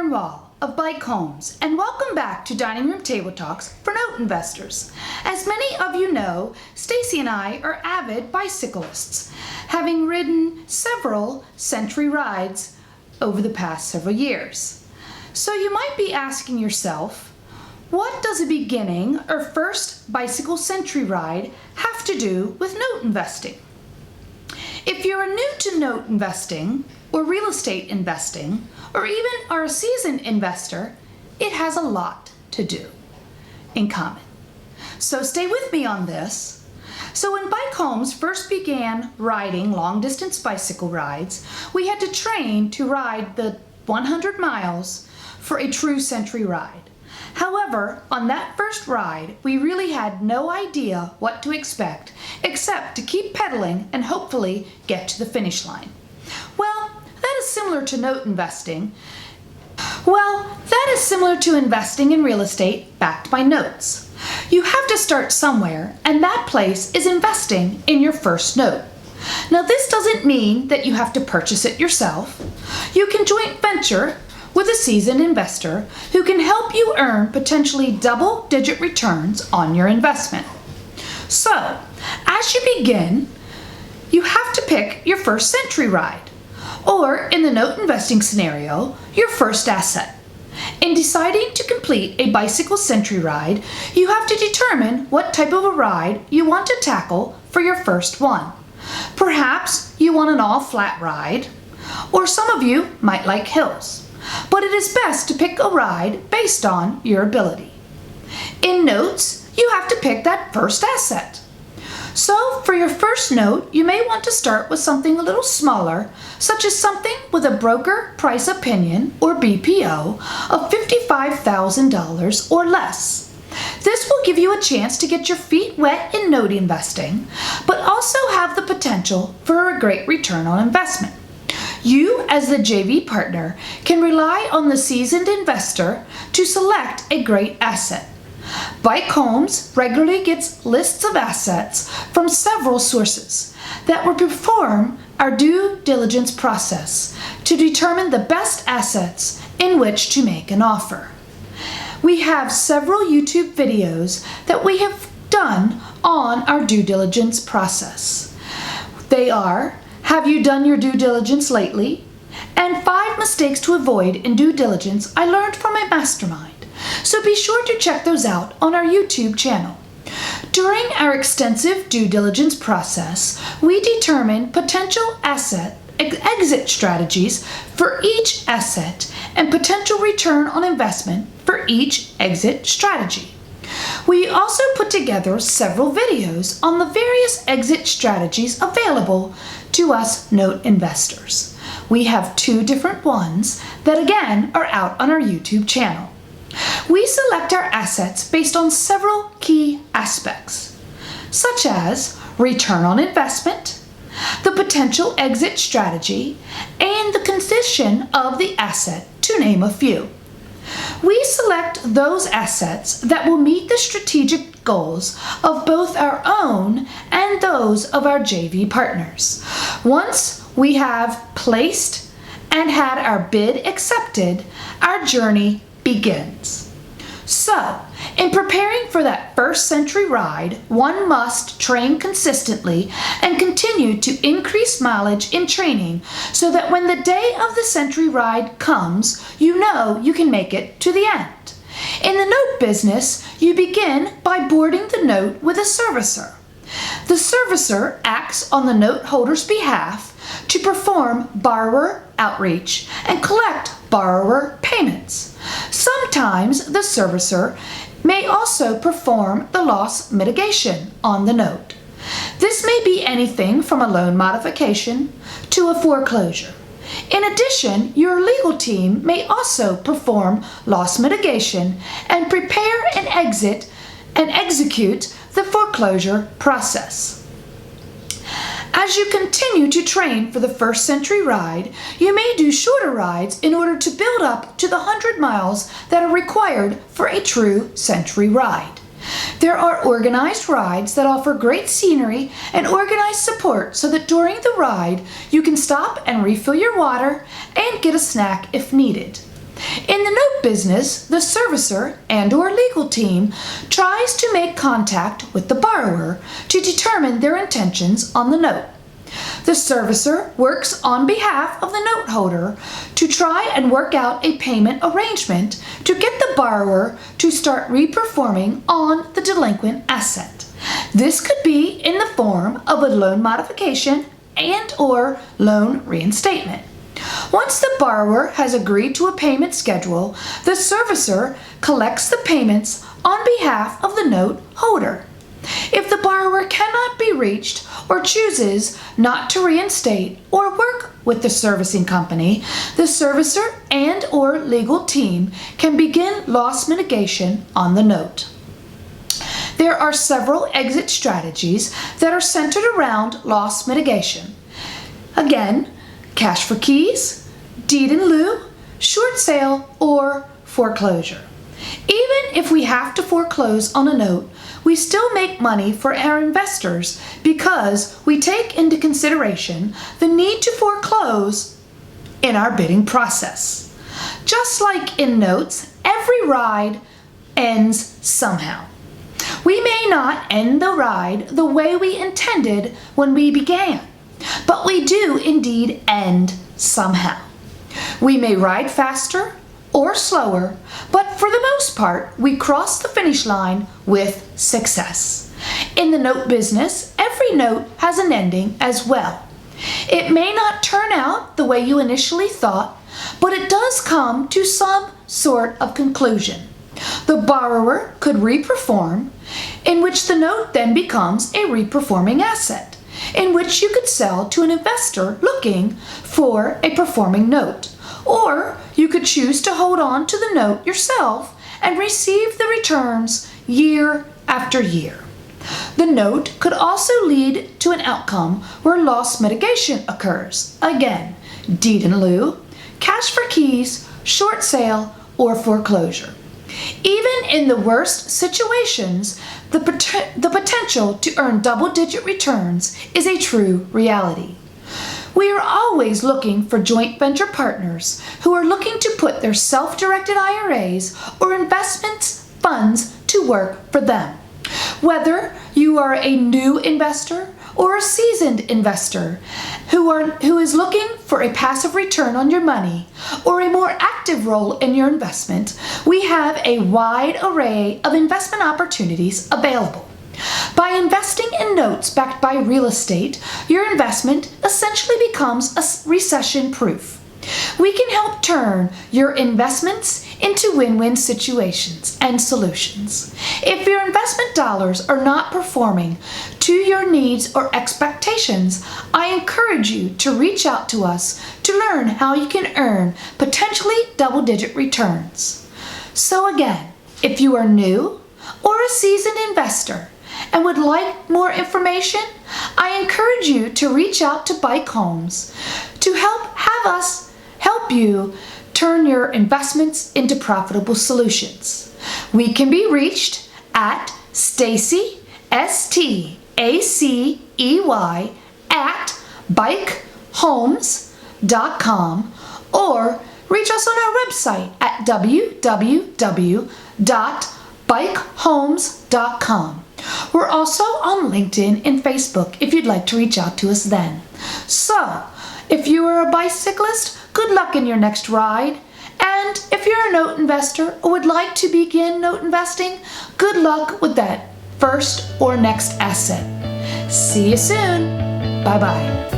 Cornwall of Bike Homes, and welcome back to Dining Room Table Talks for Note Investors. As many of you know, Stacy and I are avid bicyclists, having ridden several Century rides over the past several years. So you might be asking yourself, what does a beginning or first bicycle Century ride have to do with note investing? If you're new to note investing, or real estate investing, or even are a seasoned investor, it has a lot to do in common. So stay with me on this. So when Bike Homes first began riding long-distance bicycle rides, we had to train to ride the 100 miles for a true Century ride. However, on that first ride, we really had no idea what to expect, except to keep pedaling and hopefully get to the finish line. Well, that is similar to note investing. That is similar to investing in real estate backed by notes. You have to start somewhere, and that place is investing in your first note. Now, this doesn't mean that you have to purchase it yourself. You can joint venture with a seasoned investor who can help you earn potentially double-digit returns on your investment. So, as you begin, you have to pick your first Century ride, or in the note investing scenario, your first asset. In deciding to complete a bicycle Century ride, you have to determine what type of a ride you want to tackle for your first one. Perhaps you want an all-flat ride, or some of you might like hills. But it is best to pick a ride based on your ability. In notes, you have to pick that first asset. So for your first note, you may want to start with something a little smaller, such as something with a broker price opinion or BPO of $55,000 or less. This will give you a chance to get your feet wet in note investing, but also have the potential for a great return on investment. You, as the JV partner, can rely on the seasoned investor to select a great asset. Bike Homes regularly gets lists of assets from several sources that will perform our due diligence process to determine the best assets in which to make an offer. We have several YouTube videos that we have done on our due diligence process. They are: have you done your due diligence lately? And 5 mistakes to avoid in due diligence I learned from a mastermind. So be sure to check those out on our YouTube channel. During our extensive due diligence process, we determine potential asset exit strategies for each asset and potential return on investment for each exit strategy. We also put together several videos on the various exit strategies available to us note investors. We have 2 different ones that again are out on our YouTube channel. We select our assets based on several key aspects, such as return on investment, the potential exit strategy, and the condition of the asset, to name a few. We select those assets that will meet the strategic goals of both our own and those of our JV partners. Once we have placed and had our bid accepted, our journey begins. So, in preparing for that first Century ride, one must train consistently and continue to increase mileage in training so that when the day of the Century ride comes, you know you can make it to the end. In the note business, you begin by boarding the note with a servicer. The servicer acts on the note holder's behalf to perform borrower outreach and collect borrower payments. Sometimes the servicer may also perform the loss mitigation on the note. This may be anything from a loan modification to a foreclosure. In addition, your legal team may also perform loss mitigation and prepare and execute the foreclosure process. As you continue to train for the first Century ride, you may do shorter rides in order to build up to the 100 miles that are required for a true Century ride. There are organized rides that offer great scenery and organized support so that during the ride you can stop and refill your water and get a snack if needed. In the note business, the servicer and/or legal team tries to make contact with the borrower to determine their intentions on the note. The servicer works on behalf of the note holder to try and work out a payment arrangement to get the borrower to start reperforming on the delinquent asset. This could be in the form of a loan modification and/or loan reinstatement. Once the borrower has agreed to a payment schedule, the servicer collects the payments on behalf of the note holder. If the borrower cannot be reached or chooses not to reinstate or work with the servicing company, the servicer and/or legal team can begin loss mitigation on the note. There are several exit strategies that are centered around loss mitigation. Again, cash for keys, deed in lieu, short sale, or foreclosure. Even if we have to foreclose on a note, we still make money for our investors because we take into consideration the need to foreclose in our bidding process. Just like in notes, every ride ends somehow. We may not end the ride the way we intended when we began, but we do indeed end somehow. We may ride faster or slower, but for the most part, we cross the finish line with success. In the note business, every note has an ending as well. It may not turn out the way you initially thought, but it does come to some sort of conclusion. The borrower could reperform, in which the note then becomes a reperforming asset, in which you could sell to an investor looking for a performing note. Or you could choose to hold on to the note yourself and receive the returns year after year. The note could also lead to an outcome where loss mitigation occurs. Again, deed in lieu, cash for keys, short sale, or foreclosure. Even in the worst situations, the potential to earn double-digit returns is a true reality. We are always looking for joint venture partners who are looking to put their self-directed IRAs or investments funds to work for them. Whether you are a new investor or a seasoned investor who is looking for a passive return on your money or a more active role in your investment, we have a wide array of investment opportunities available. By investing in notes backed by real estate, your investment essentially becomes recession-proof. We can help turn your investments into win-win situations and solutions. If your investment dollars are not performing to your needs or expectations, I encourage you to reach out to us to learn how you can earn potentially double-digit returns. So again, if you are new or a seasoned investor and would like more information, I encourage you to reach out to Bike Homes to have us help you turn your investments into profitable solutions. We can be reached at Stacey, STACEY, at bikehomes.com, or reach us on our website at www.bikehomes.com. We're also on LinkedIn and Facebook if you'd like to reach out to us then. So, if you are a bicyclist, good luck in your next ride. And if you're a note investor or would like to begin note investing, good luck with that first or next asset. See you soon. Bye-bye.